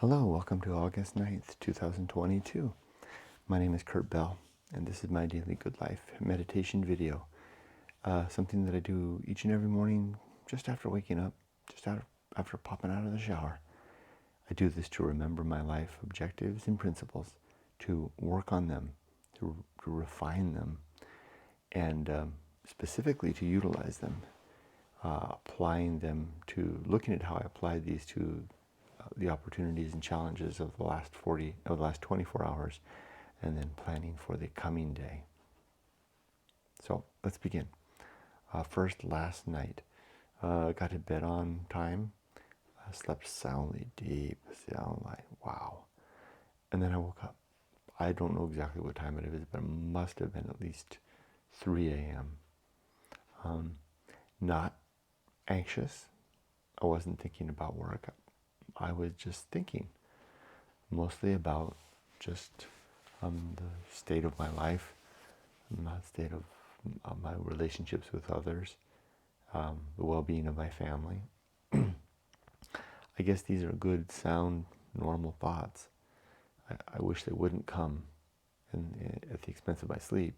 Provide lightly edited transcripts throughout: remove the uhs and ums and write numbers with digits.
Hello, welcome to August 9th, 2022. My name is Kurt Bell, and this is my daily Good Life meditation video. Something that I do each and every morning just after waking up, after popping out of the shower. I do this to remember my life objectives and principles, to work on them, to refine them, and specifically to utilize them, applying them to, looking at how I applied these to the opportunities and challenges of the last 24 hours, and then planning for the coming day. So let's begin. First, last night, got to bed on time. I slept soundly, deep, sound like wow. And then I woke up. I don't know exactly what time it is, but it must have been at least 3 a.m. Not anxious. I wasn't thinking about work. I was just thinking mostly about just the state of my life, the state of my relationships with others, the well-being of my family. I guess these are good, sound, normal thoughts. I wish they wouldn't come at the expense of my sleep.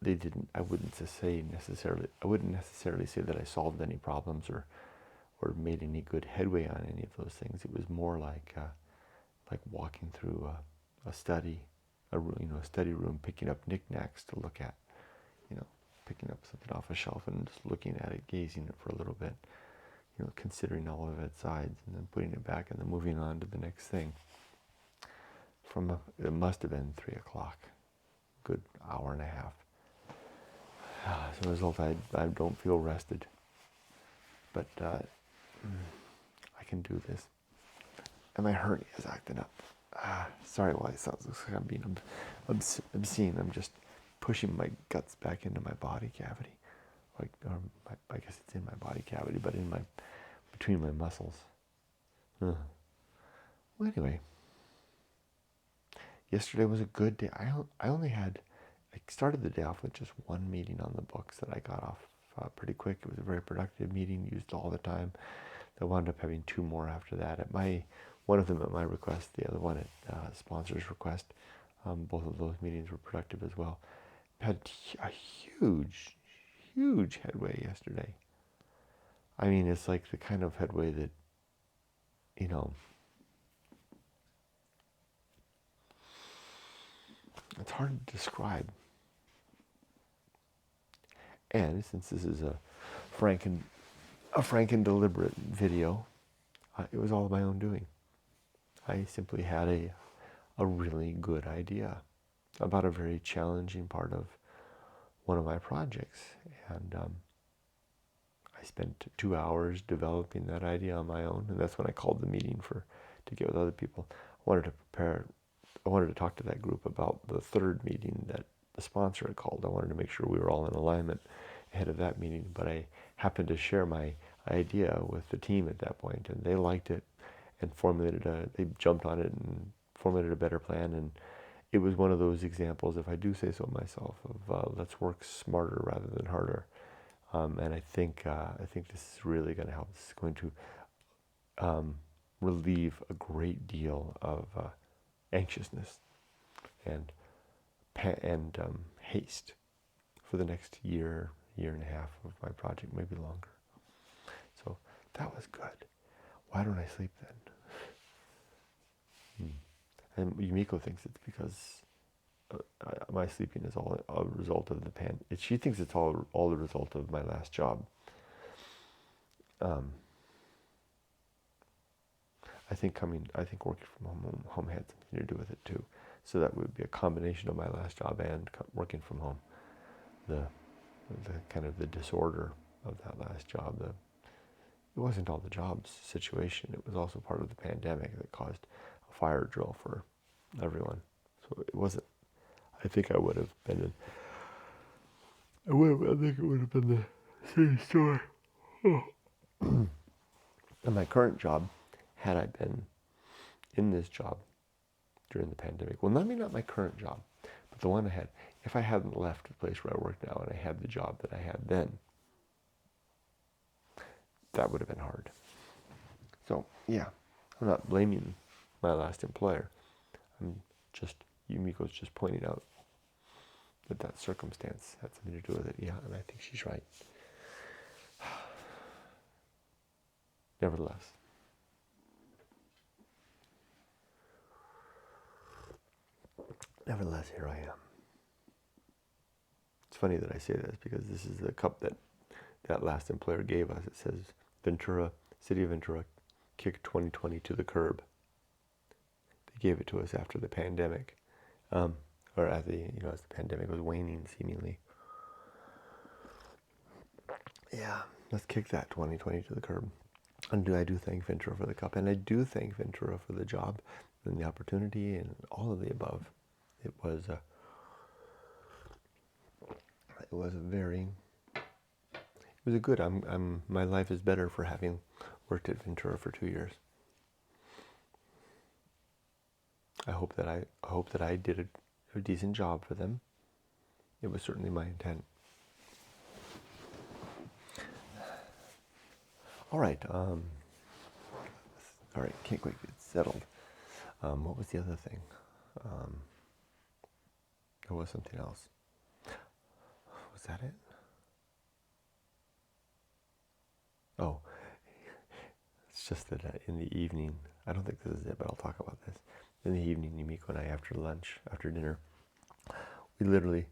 They didn't. I wouldn't necessarily say that I solved any problems or made any good headway on any of those things. It was more like walking through a study room, picking up knickknacks to look at, picking up something off a shelf and just looking at it, gazing at it for a little bit, considering all of its sides, and then putting it back and then moving on to the next thing. It must have been 3 o'clock, good hour and a half. As a result, I don't feel rested, but I can do this. And my hernia is acting up. Sorry why it sounds like I'm being obscene. I'm just pushing my guts back into my body cavity. I guess it's in my body cavity, but between my muscles. Well, anyway. Yesterday was a good day. I started the day off with just one meeting on the books that I got off pretty quick. It was a very productive meeting, used all the time. I wound up having 2 more after that. One of them at my request, the other one at sponsor's request. Both of those meetings were productive as well. Had a huge, huge headway yesterday. I mean, it's like the kind of headway that, it's hard to describe. And since this is a frank and deliberate video, it was all my own doing. I simply had a really good idea about a very challenging part of one of my projects, and I spent 2 hours developing that idea on my own, and that's when I called the meeting to get with other people. I wanted to talk to that group about the 3rd meeting that the sponsor had called. I wanted to make sure we were all in alignment ahead of that meeting, but I happened to share my idea with the team at that point, and they liked it and they jumped on it and formulated a better plan. And it was one of those examples, if I do say so myself, of let's work smarter rather than harder. And I think this is really going to help. This is going to relieve a great deal of anxiousness and haste for the next year and a half of my project, maybe longer. So that was good. Why don't I sleep then? And Yumiko thinks it's because my sleeping is all a result of the She thinks it's all the result of my last job. I think working from home had something to do with it too. So that would be a combination of my last job and working from home. The kind of the disorder of that last job. It wasn't all the job's situation. It was also part of the pandemic that caused a fire drill for everyone. So it wasn't. I think it would have been the same story. And my current job, had I been in this job during the pandemic, well, not my current job, but the one I had, if I hadn't left the place where I work now and I had the job that I had then, that would have been hard. So, yeah, I'm not blaming my last employer. Yumiko's just pointing out that circumstance had something to do with it. Yeah, and I think she's right. Nevertheless, here I am. It's funny that I say this because this is the cup that last employer gave us. It says Ventura, City of Ventura, kicked 2020 to the curb. They gave it to us after the pandemic, or as the pandemic was waning seemingly. Yeah, let's kick that 2020 to the curb. And I do thank Ventura for the cup, and I do thank Ventura for the job and the opportunity and all of the above. It was a good. My life is better for having worked at Ventura for 2 years. I hope that I did a decent job for them. It was certainly my intent. All right. Can't quite get settled. What was the other thing? There was something else. Was that it? Oh, it's just that in the evening, I don't think this is it, but I'll talk about this. In the evening, Yumiko and I, after dinner, we literally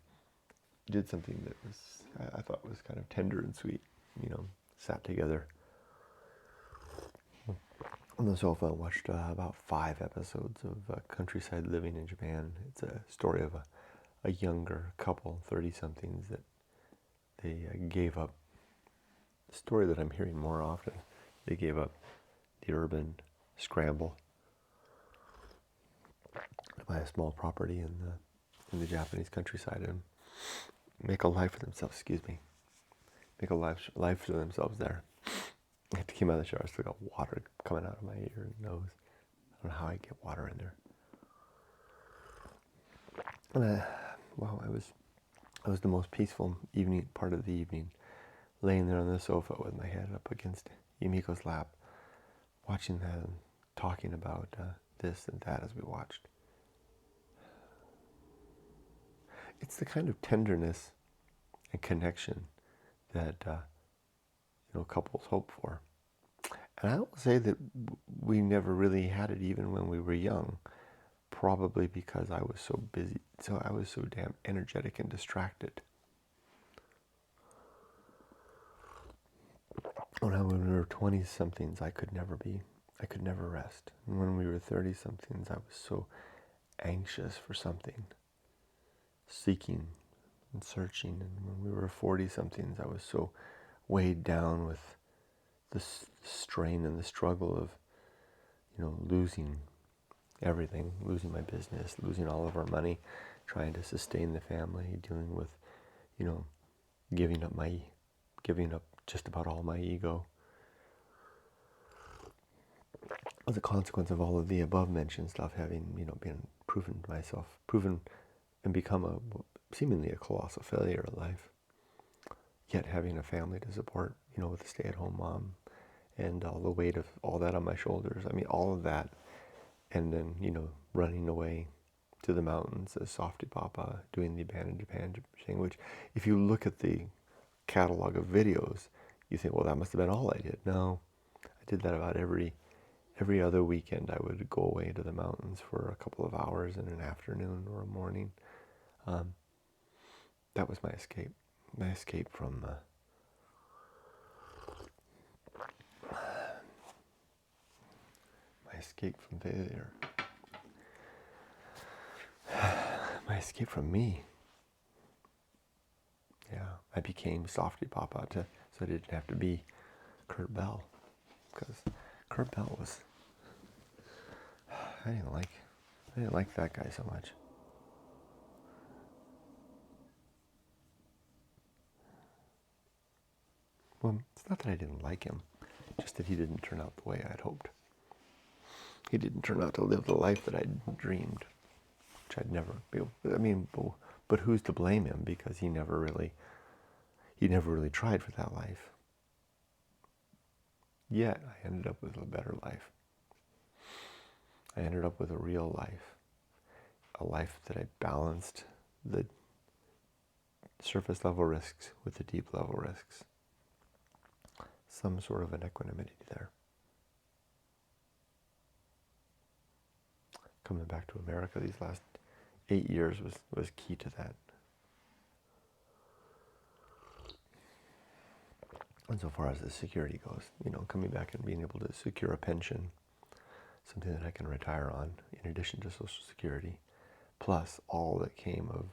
did something that I thought was kind of tender and sweet. Sat together on the sofa and watched about 5 episodes of Countryside Living in Japan. It's a story of a younger couple, 30-somethings, that they gave up. The story that I'm hearing more often. They gave up the urban scramble to buy a small property in the Japanese countryside and make a life for themselves. Make a life for themselves there. I came out of the shower, I still got water coming out of my ear and nose. I don't know how I get water in there. And I was the most peaceful part of the evening, laying there on the sofa with my head up against Yumiko's lap, watching them, talking about this and that as we watched. It's the kind of tenderness and connection that couples hope for. And I will say that we never really had it even when we were young, probably because I was so busy, I was so damn energetic and distracted. When we were 20-somethings, I could never rest. And when we were 30-somethings, I was so anxious for something, seeking and searching. And when we were 40-somethings, I was so weighed down with the strain and the struggle of, losing everything, losing my business, losing all of our money, trying to sustain the family, dealing with, giving up just about all my ego. As a consequence of all of the above mentioned stuff, having, been proven and become seemingly a colossal failure in life, yet having a family to support, with a stay-at-home mom, and all the weight of all that on my shoulders. I mean, all of that, and then, running away to the mountains as Softy Papa, doing the Abandoned Japan thing, which, if you look at the catalog of videos, you think, well, that must have been all I did. No, I did that about every other weekend. I would go away to the mountains for a couple of hours in an afternoon or a morning. That was my escape. My escape from failure. My escape from me. Yeah, I became Softy Papa so I didn't have to be Kurt Bell, because Kurt Bell was. I didn't like that guy so much. Well, it's not that I didn't like him, just that he didn't turn out the way I'd hoped. He didn't turn out to live the life that I'd dreamed, which I'd never be able. I mean, but who's to blame him? Because he never really tried for that life. Yet I ended up with a better life. I ended up with a real life, a life that I balanced the surface level risks with the deep level risks. Some sort of an equanimity there. Coming back to America these last 8 years was key to that. And so far as the security goes, coming back and being able to secure a pension, something that I can retire on in addition to Social Security, plus all that came of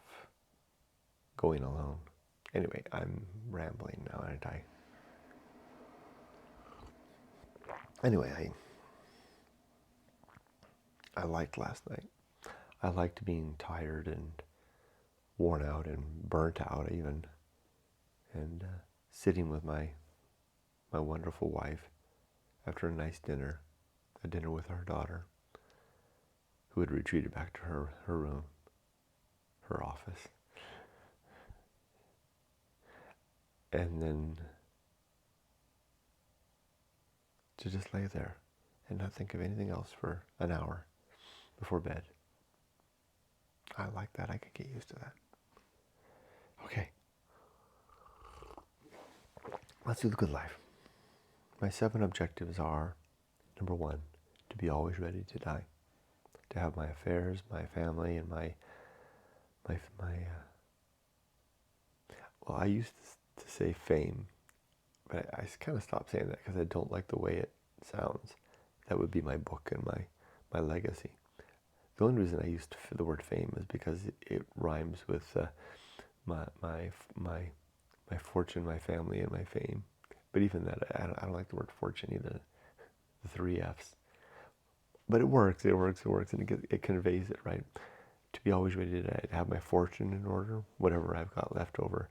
going alone. Anyway, I'm rambling now, aren't I? Anyway, I liked last night. I liked being tired and worn out and burnt out even, and sitting with my wonderful wife after a nice dinner, a dinner with our daughter, who had retreated back to her room, her office. And then to just lay there and not think of anything else for an hour before bed. I like that. I could get used to that. Okay. Let's do the good life. My 7 objectives are, number 1, to be always ready to die. To have my affairs, my family, and my well, I used to say fame, but I kind of stopped saying that because I don't like the way it sounds. That would be my book and my legacy. The only reason I used the word fame is because it rhymes with my fortune, my family, and my fame. But even that, I don't like the word fortune either, the 3 F's. But it works, and it conveys it, right? To be always ready to have my fortune in order, whatever I've got left over,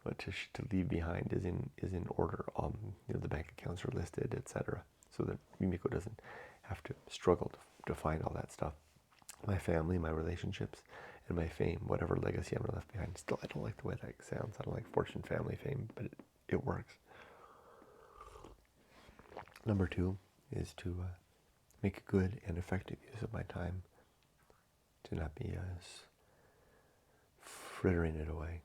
but to leave behind is in order. The bank accounts are listed, etc., so that Mimiko doesn't have to struggle to find all that stuff. My family, my relationships, and my fame, whatever legacy I'm left behind. Still, I don't like the way that sounds. I don't like fortune, family, fame, but it works. Number 2 is to make a good and effective use of my time, to not be frittering it away.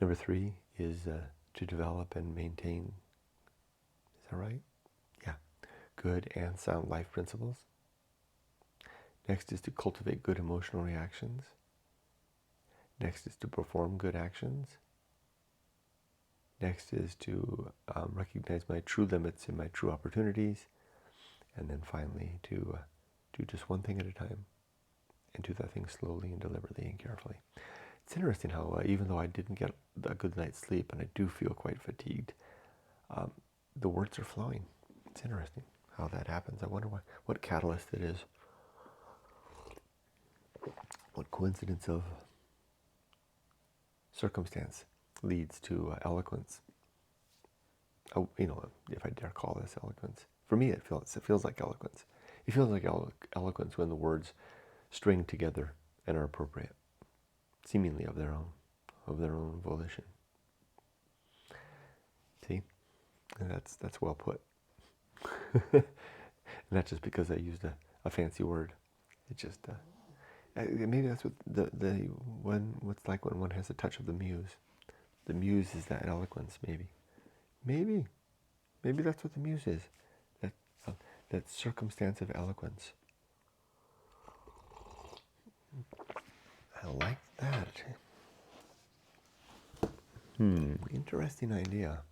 Number 3 is to develop and maintain, is that right? Yeah, good and sound life principles. Next is to cultivate good emotional reactions. Next is to perform good actions. Next is to recognize my true limits and my true opportunities. And then finally to do just one thing at a time, and do that thing slowly and deliberately and carefully. It's interesting how even though I didn't get a good night's sleep and I do feel quite fatigued, the words are flowing. It's interesting how that happens. I wonder what catalyst it is. What coincidence of circumstance leads to eloquence? Oh, if I dare call this eloquence. For me, it feels like eloquence. It feels like eloquence when the words string together and are appropriate, seemingly of their own volition. See, and that's well put. And not just because I used a fancy word. It just maybe that's what what's like when one has a touch of the muse. The muse is that eloquence, maybe. Maybe that's what the muse is. That circumstance of eloquence. I like that. Interesting idea.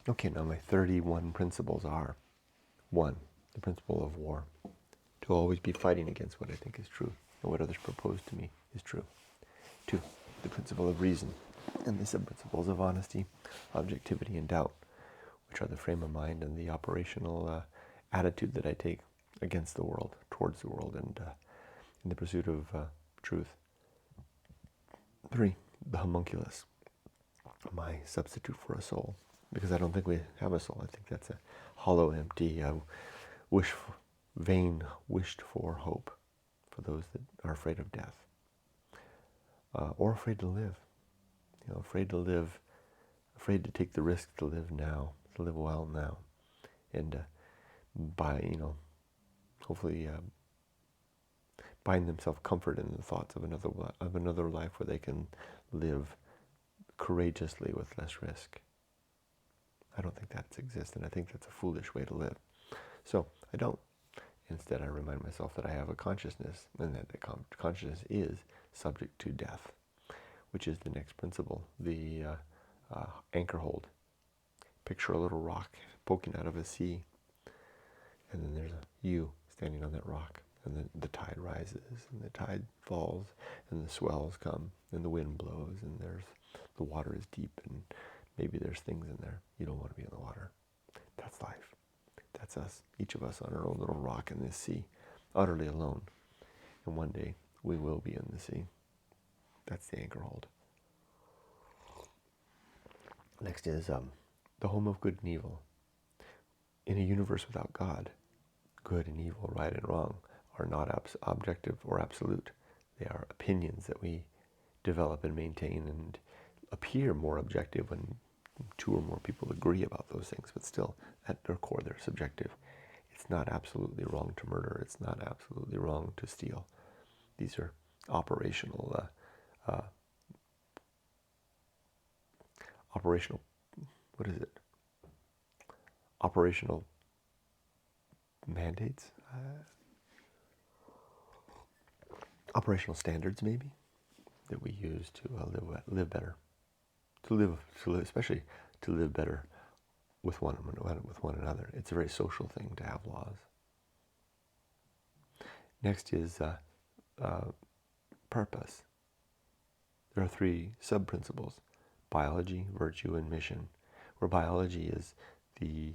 Okay, now my 31 principles are: 1, the principle of war. To always be fighting against what I think is true and what others propose to me is true. 2, the principle of reason and the sub-principles of honesty, objectivity, and doubt, which are the frame of mind and the operational attitude that I take against the world, towards the world, and in the pursuit of truth. 3, the homunculus, my substitute for a soul, because I don't think we have a soul. I think that's a hollow, empty, vain, wished-for hope for those that are afraid of death, or afraid to live. Afraid to live, afraid to take the risk to live now, to live well now, and hopefully find themselves comfort in the thoughts of another life where they can live courageously with less risk. I don't think that exists, and I think that's a foolish way to live. So I don't. Instead, I remind myself that I have a consciousness, and that the consciousness is subject to death, which is the next principle, the Anchorhold. Picture a little rock poking out of a sea, and then there's you standing on that rock, and then the tide rises, and the tide falls, and the swells come, and the wind blows, and the water is deep, and maybe there's things in there. You don't want to be in the water. That's life. That's us, each of us on our own little rock in this sea, utterly alone. And one day we will be in the sea. That's the Anchorhold. Next is the home of good and evil. In a universe without God, good and evil, right and wrong, are not objective or absolute. They are opinions that we develop and maintain and appear more objective when two or more people agree about those things, but still, at their core, they're subjective. It's not absolutely wrong to murder. It's not absolutely wrong to steal. These are operational, what is it? Operational mandates? Operational standards, maybe, that we use to live better. Especially to live better with one another. It's a very social thing to have laws. Next is purpose. There are three sub-principles: biology, virtue, and mission. Where biology is the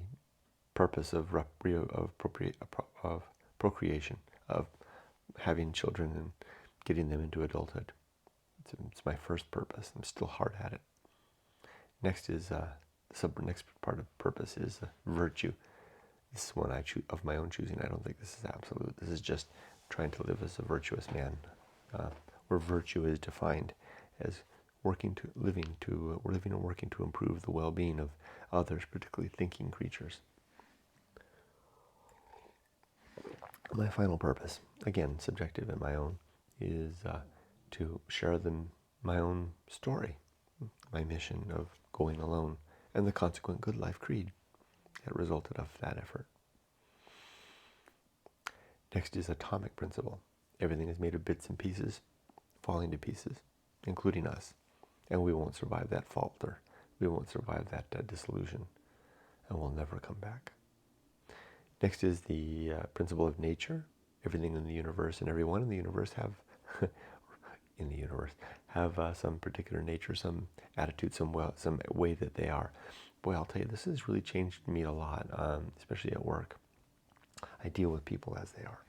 purpose of procreation, of having children and getting them into adulthood. It's my first purpose. I'm still hard at it. Next is next part of purpose is virtue. This is one I choose of my own choosing. I don't think this is absolute. This is just trying to live as a virtuous man, where virtue is defined as living and working to improve the well-being of others, particularly thinking creatures. My final purpose, again subjective and my own, is to share my own story, my mission of going alone, and the consequent good life creed that resulted of that effort. Next is atomic principle. Everything is made of bits and pieces, falling to pieces, including us, and we won't survive that fault, or we won't survive that dissolution, and we'll never come back. Next is the principle of nature. Everything in the universe and everyone in the universe have some particular nature, some attitude, some way that they are. Boy, I'll tell you, this has really changed me a lot, especially at work. I deal with people as they are,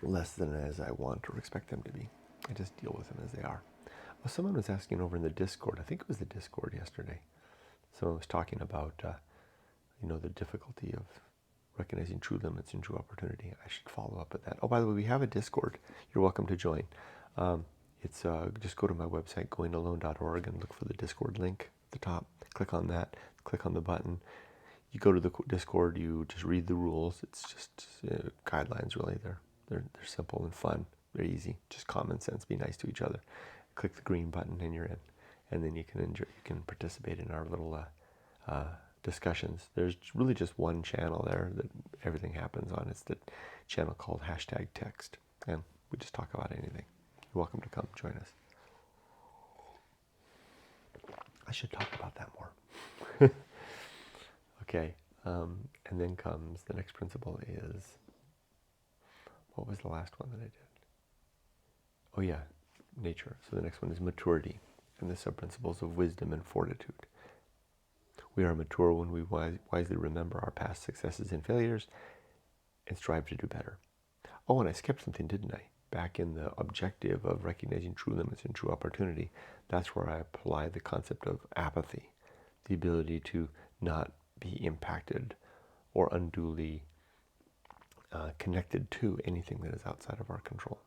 less than as I want or expect them to be. I just deal with them as they are. Well, someone was asking over in the Discord, I think it was the Discord yesterday, someone was talking about the difficulty of recognizing true limits and true opportunity. I should follow up with that. Oh, by the way, we have a Discord. You're welcome to join. It's just go to my website, goingalone.org, and look for the Discord link at the top. Click on that. Click on the button. You go to the Discord. You just read the rules. It's just guidelines, really. They're simple and fun. They're easy. Just common sense. Be nice to each other. Click the green button, and you're in. And then you can participate in our little discussions. There's really just one channel there that everything happens on. It's the channel called #text, and we just talk about anything. You're welcome to come join us. I should talk about that more. Okay, and then comes the next principle is, what was the last one that I did? Oh yeah, nature. So the next one is maturity, and the sub-principles of wisdom and fortitude. We are mature when we wisely remember our past successes and failures and strive to do better. Oh, and I skipped something, didn't I? back in the objective of recognizing true limits and true opportunity, that's where I apply the concept of apathy, the ability to not be impacted or unduly connected to anything that is outside of our control.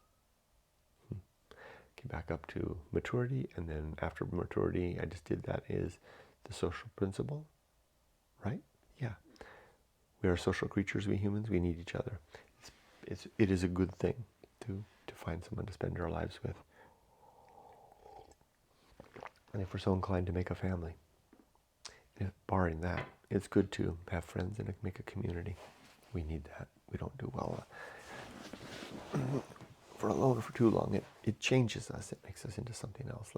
Get back up to maturity, and then after maturity, I just did that, is the social principle, right? Yeah. We are social creatures, we humans, we need each other. It is a good thing to find someone to spend our lives with. And if we're so inclined to make a family, barring that, it's good to have friends and make a community. We need that. We don't do well for too long. It changes us. It makes us into something else,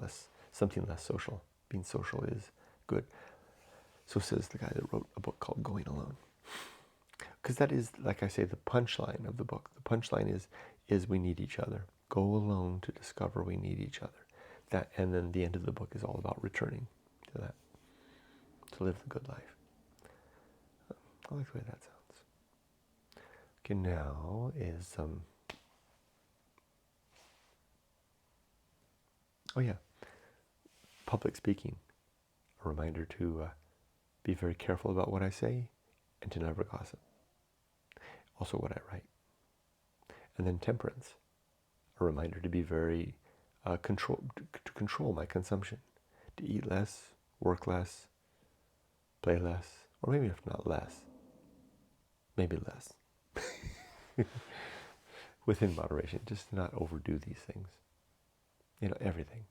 something less social. Being social is good. So says the guy that wrote a book called Going Alone. Because that is, like I say, the punchline of the book. The punchline is we need each other. Go alone to discover we need each other. And then the end of the book is all about returning to that, to live the good life. I like the way that sounds. Okay, now is public speaking. A reminder to be very careful about what I say and to never gossip. Also what I write. And then temperance, a reminder to be very to control my consumption, to eat less, work less, play less, or maybe if not less, maybe less. Within moderation, just to not overdo these things. Everything.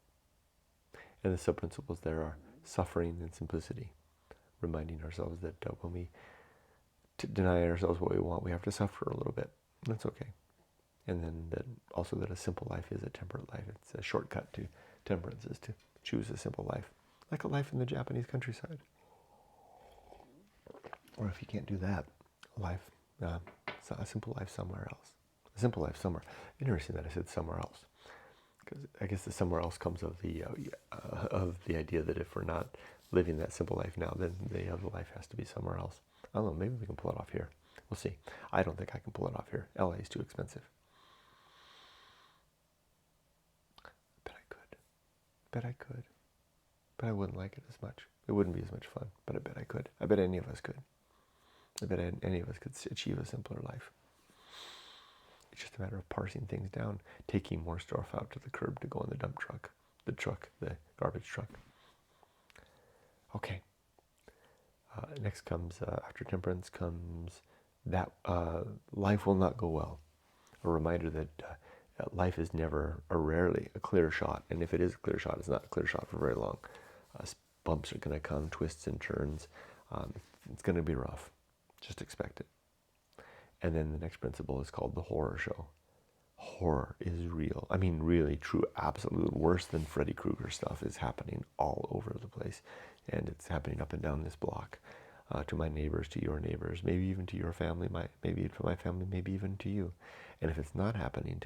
And the sub-principles there are suffering and simplicity, reminding ourselves that when we deny ourselves what we want, we have to suffer a little bit. That's okay. And then that a simple life is a temperate life. It's a shortcut to temperance, is to choose a simple life, like a life in the Japanese countryside. Or if you can't do that, a simple life somewhere else. A simple life somewhere. Interesting that I said somewhere else, because I guess the somewhere else comes of the idea that if we're not living that simple life now, then the other life has to be somewhere else. I don't know, maybe we can pull it off here. We'll see. I don't think I can pull it off here. LA is too expensive. Bet I could. But I wouldn't like it as much. It wouldn't be as much fun, but I bet I could. I bet any of us could. I bet any of us could achieve a simpler life. It's just a matter of parsing things down, taking more stuff out to the curb to go in the dump truck, the garbage truck. Okay. Next comes, after temperance comes that life will not go well. A reminder that life is never, or rarely, a clear shot. And if it is a clear shot, it's not a clear shot for very long. Bumps are going to come, twists and turns. It's going to be rough. Just expect it. And then the next principle is called the horror show. Horror is real. I mean, really, true, absolute, worse than Freddy Krueger stuff is happening all over the place. And it's happening up and down this block. To my neighbors, to your neighbors, maybe even to your family, maybe to my family, maybe even to you. And if it's not happening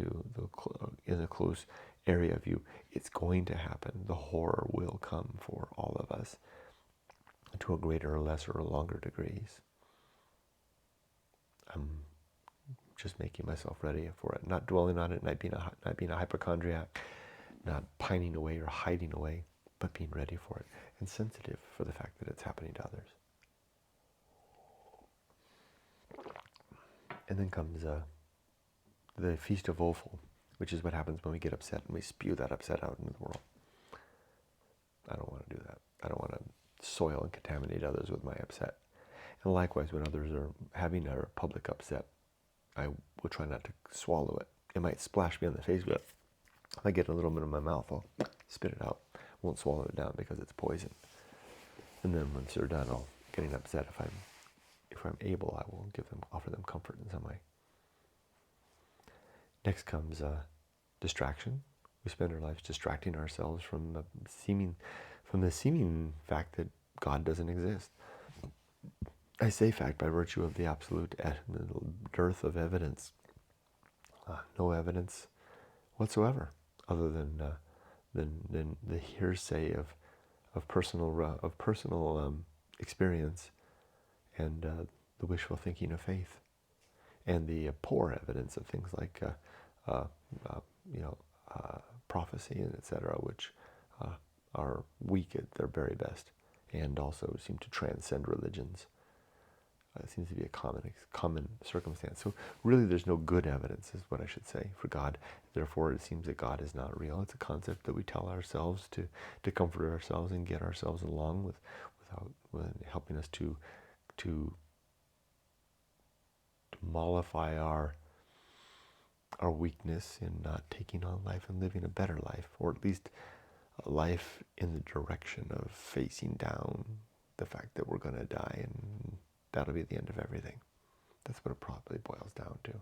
in a close area of you, it's going to happen. The horror will come for all of us to a greater or lesser or longer degrees. I'm just making myself ready for it, not dwelling on it, not being a hypochondriac, not pining away or hiding away, but being ready for it and sensitive for the fact that it's happening to others. And then comes the Feast of Offal, which is what happens when we get upset and we spew that upset out into the world. I don't want to do that. I don't want to soil and contaminate others with my upset. And likewise, when others are having a public upset, I will try not to swallow it. It might splash me on the face, but if I get a little bit in my mouth, I'll spit it out. I won't swallow it down because it's poison. And then once they're done, I'll getting upset. If I'm able, I will offer them comfort in some way. Next comes distraction. We spend our lives distracting ourselves from the seeming fact that God doesn't exist. I say fact by virtue of the absolute dearth of evidence. No evidence whatsoever, other than the hearsay of personal experience and the wishful thinking of faith, and the poor evidence of things like uh, uh, you know, prophecy and etc., which are weak at their very best, and also seem to transcend religions. It seems to be a common circumstance. So really there's no good evidence, is what I should say, for God. Therefore it seems that God is not real. It's a concept that we tell ourselves to comfort ourselves and get ourselves along with helping us to mollify our weakness in not taking on life and living a better life, or at least a life in the direction of facing down the fact that we're going to die and that'll be the end of everything. That's what it probably boils down to.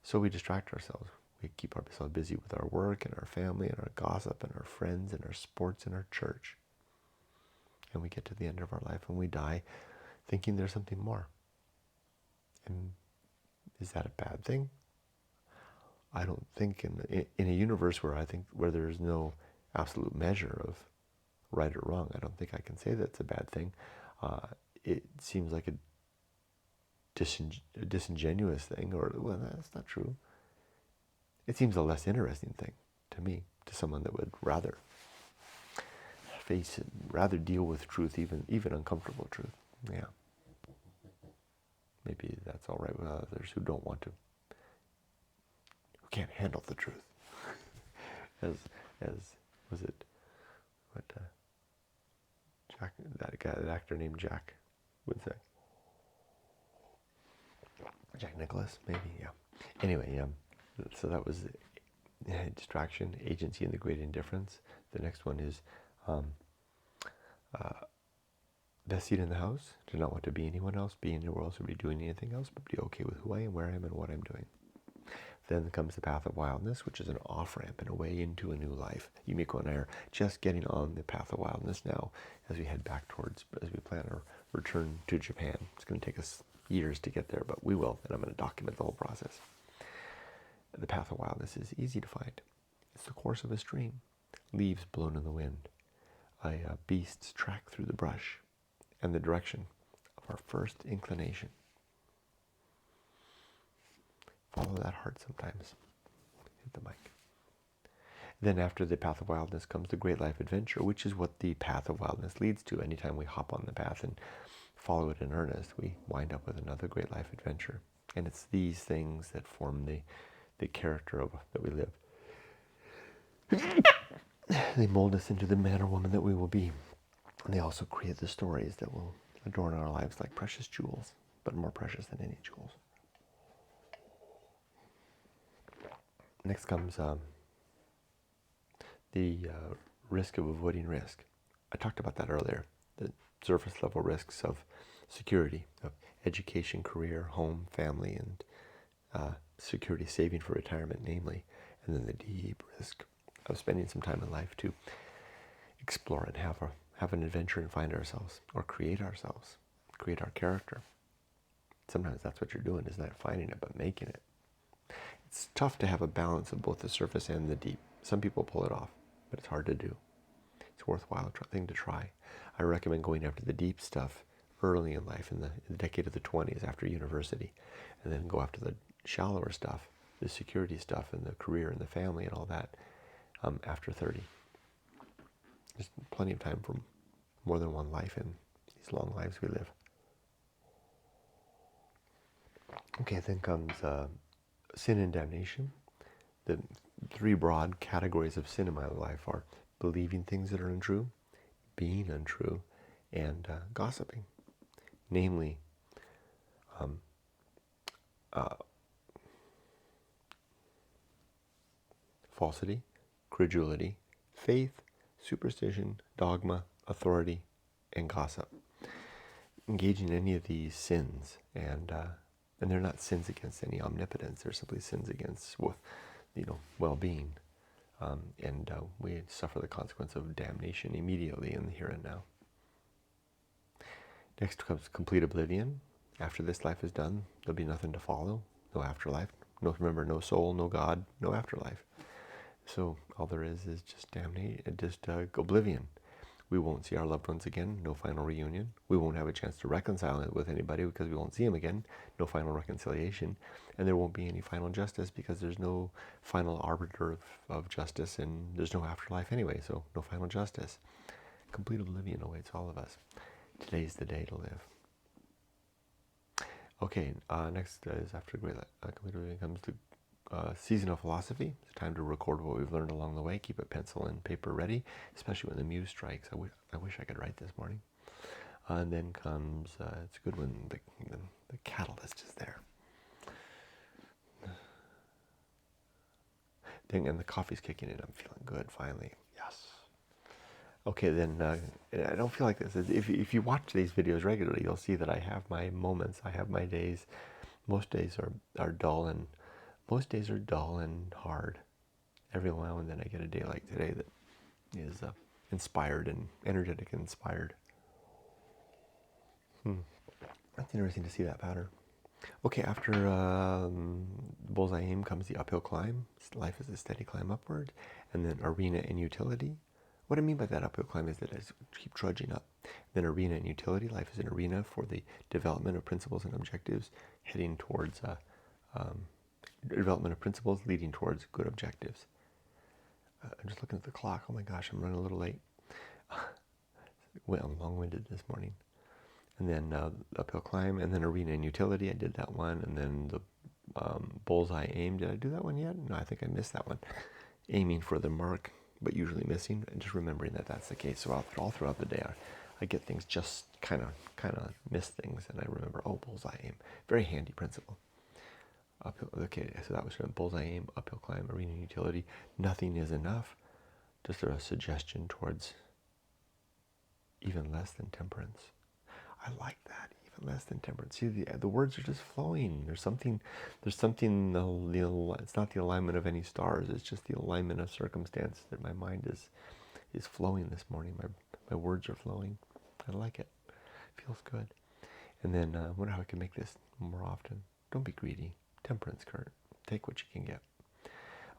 So we distract ourselves. We keep ourselves busy with our work and our family and our gossip and our friends and our sports and our church. And we get to the end of our life and we die thinking there's something more. And is that a bad thing? I don't think in a universe where there's no absolute measure of right or wrong, I don't think I can say that's a bad thing. It seems like a disingenuous thing, or, well, that's not true. It seems a less interesting thing to me, to someone that would rather face it, rather deal with truth, even uncomfortable truth. Yeah. Maybe that's all right with others who don't want to, who can't handle the truth. as was it, what Jack, that actor named Jack would say. Jack Nicholas, maybe, yeah. Anyway, so that was distraction, agency, and the great indifference. The next one is best seat in the house. Do not want to be anyone else, be anywhere else, or be doing anything else, but be okay with who I am, where I am, and what I'm doing. Then comes the Path of Wildness, which is an off-ramp and a way into a new life. Yumiko and I are just getting on the Path of Wildness now as we head back as we plan our return to Japan. It's going to take us years to get there, but we will, and I'm going to document the whole process. The Path of Wildness is easy to find. It's the course of a stream, leaves blown in the wind, a beast's track through the brush, and the direction of our first inclination. Follow that heart sometimes. Hit the mic. Then after the Path of Wildness comes the Great Life Adventure, which is what the Path of Wildness leads to. Anytime we hop on the path and follow it in earnest, we wind up with another Great Life Adventure. And it's these things that form the character that we live. They mold us into the man or woman that we will be. And they also create the stories that will adorn our lives like precious jewels, but more precious than any jewels. Next comes the risk of avoiding risk. I talked about that earlier. The surface level risks of security, of education, career, home, family, and security, saving for retirement, namely. And then the deep risk of spending some time in life to explore and have an adventure and find ourselves, or create our character. Sometimes that's what you're doing, is not finding it, but making it. It's tough to have a balance of both the surface and the deep. Some people pull it off, but it's hard to do. It's a worthwhile thing to try. I recommend going after the deep stuff early in life, in the decade of the 20s, after university, and then go after the shallower stuff, the security stuff, and the career and the family and all that, after 30. There's plenty of time for more than one life in these long lives we live. Okay, then comes sin and damnation. The three broad categories of sin in my life are believing things that are untrue, being untrue, and gossiping. Namely, falsity, credulity, faith, superstition, dogma, authority, and gossip. Engaging in any of these sins, and they're not sins against any omnipotence. They're simply sins against, well-being, and we suffer the consequence of damnation immediately in the here and now. Next comes complete oblivion. After this life is done, there'll be nothing to follow. No afterlife. Remember, no soul, no God, no afterlife. So all there is just damnation, just oblivion, We won't see our loved ones again, no final reunion. We won't have a chance to reconcile it with anybody because we won't see them again, no final reconciliation. And there won't be any final justice because there's no final arbiter of justice, and there's no afterlife anyway, so no final justice. Complete oblivion awaits all of us. Today's the day to live. Okay, next is after complete oblivion comes the season of philosophy. It's time to record what we've learned along the way. Keep a pencil and paper ready, especially when the muse strikes. I wish I could write this morning. And then comes, it's good when the catalyst is there. Dang, and the coffee's kicking in. I'm feeling good, finally. Yes. Okay, then I don't feel like this. If you watch these videos regularly, you'll see that I have my moments. I have my days. Most days are dull, and most days are dull and hard. Every now and then I get a day like today that is inspired and energetic and inspired. That's interesting to see that pattern. Okay, after bullseye aim comes the uphill climb. Life is a steady climb upward. And then arena and utility. What I mean by that uphill climb is that I keep trudging up. Then arena and utility. Life is an arena for the development of principles and objectives, heading towards development of principles leading towards good objectives. I'm just looking at the clock. Oh my gosh, I'm running a little late. Well, I'm long-winded this morning. And then uphill climb, and then arena and utility. I did that one. And then the bullseye aim. Did I do that one yet? No, I think I missed that one. Aiming for the mark, but usually missing. And just remembering that that's the case. So all throughout the day, I get things just kind of miss things, and I remember, oh, bullseye aim. Very handy principle. Uphill, okay, so that was from bullseye aim, uphill climb, arena and utility. Nothing is enough. Just a suggestion towards even less than temperance. I like that, even less than temperance. See, the words are just flowing. There's something, it's not the alignment of any stars, it's just the alignment of circumstance that my mind is flowing this morning. My words are flowing. I like it. Feels good. And then I wonder how I can make this more often. Don't be greedy. Temperance, Kurt. Take what you can get.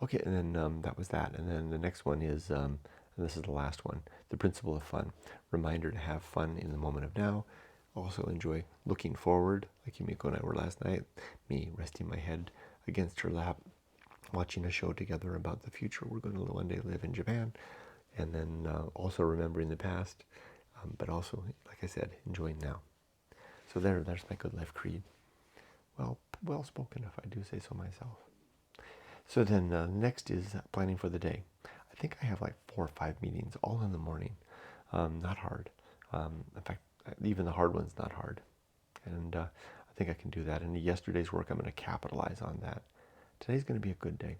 Okay, and then that was that. And then the next one is, and this is the last one, the principle of fun. Reminder to have fun in the moment of now. Also enjoy looking forward, like Yumiko and I were last night. Me resting my head against her lap, watching a show together about the future. We're going to one day live in Japan. And then also remembering the past, but also, like I said, enjoying now. So there's my good life creed. Well spoken, if I do say so myself. So then next is planning for the day. I think I have like 4 or 5 meetings, all in the morning. Not hard. In fact, even the hard one's not hard. And I think I can do that. And yesterday's work, I'm going to capitalize on that. Today's going to be a good day.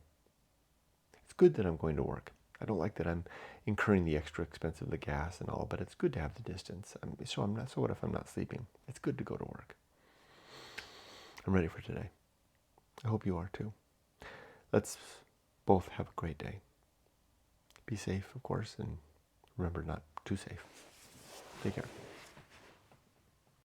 It's good that I'm going to work. I don't like that I'm incurring the extra expense of the gas and all, but it's good to have the distance. So what if I'm not sleeping? It's good to go to work. I'm ready for today. I hope you are too. Let's both have a great day. Be safe, of course, and remember, not too safe. Take care.